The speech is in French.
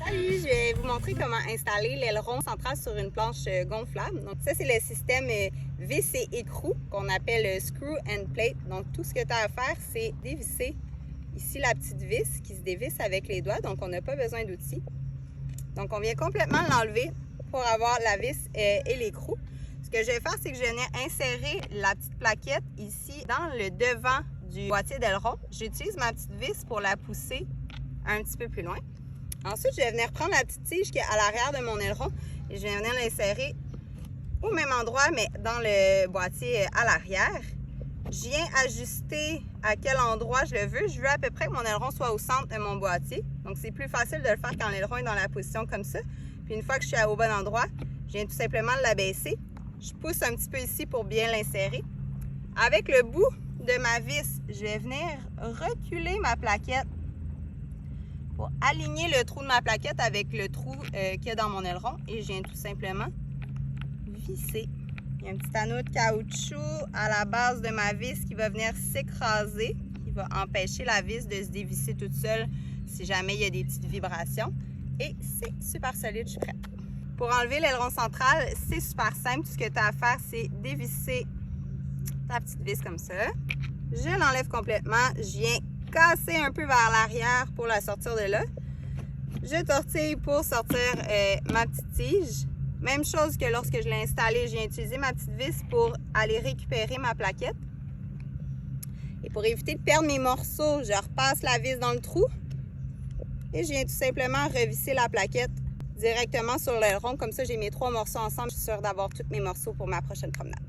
Salut, je vais vous montrer comment installer l'aileron central sur une planche gonflable. Donc ça, c'est le système vis et écrou qu'on appelle screw and plate. Donc tout ce que tu as à faire, c'est dévisser ici la petite vis qui se dévisse avec les doigts. Donc on n'a pas besoin d'outils. Donc on vient complètement l'enlever pour avoir la vis et l'écrou. Ce que je vais faire, c'est que je viens insérer la petite plaquette ici dans le devant du boîtier d'aileron. J'utilise ma petite vis pour la pousser un petit peu plus loin. Ensuite, je vais venir prendre la petite tige qui est à l'arrière de mon aileron et je vais venir l'insérer au même endroit, mais dans le boîtier à l'arrière. Je viens ajuster à quel endroit je le veux. Je veux à peu près que mon aileron soit au centre de mon boîtier. Donc, c'est plus facile de le faire quand l'aileron est dans la position comme ça. Puis, une fois que je suis au bon endroit, je viens tout simplement l'abaisser. Je pousse un petit peu ici pour bien l'insérer. Avec le bout de ma vis, je vais venir reculer ma plaquette pour aligner le trou de ma plaquette avec le trou qu'il y a dans mon aileron. Et je viens tout simplement visser. Il y a un petit anneau de caoutchouc à la base de ma vis qui va venir s'écraser, qui va empêcher la vis de se dévisser toute seule si jamais il y a des petites vibrations. Et c'est super solide, je suis prête. Pour enlever l'aileron central, c'est super simple. Tout ce que tu as à faire, c'est dévisser ta petite vis comme ça. Je l'enlève complètement. Je viens casser un peu vers l'arrière pour la sortir de là. Je tortille pour sortir ma petite tige. Même chose que lorsque je l'ai installée, j'ai utilisé ma petite vis pour aller récupérer ma plaquette. Et pour éviter de perdre mes morceaux, je repasse la vis dans le trou. Et je viens tout simplement revisser la plaquette directement sur l'aileron. Comme ça, j'ai mes 3 morceaux ensemble. Je suis sûre d'avoir tous mes morceaux pour ma prochaine promenade.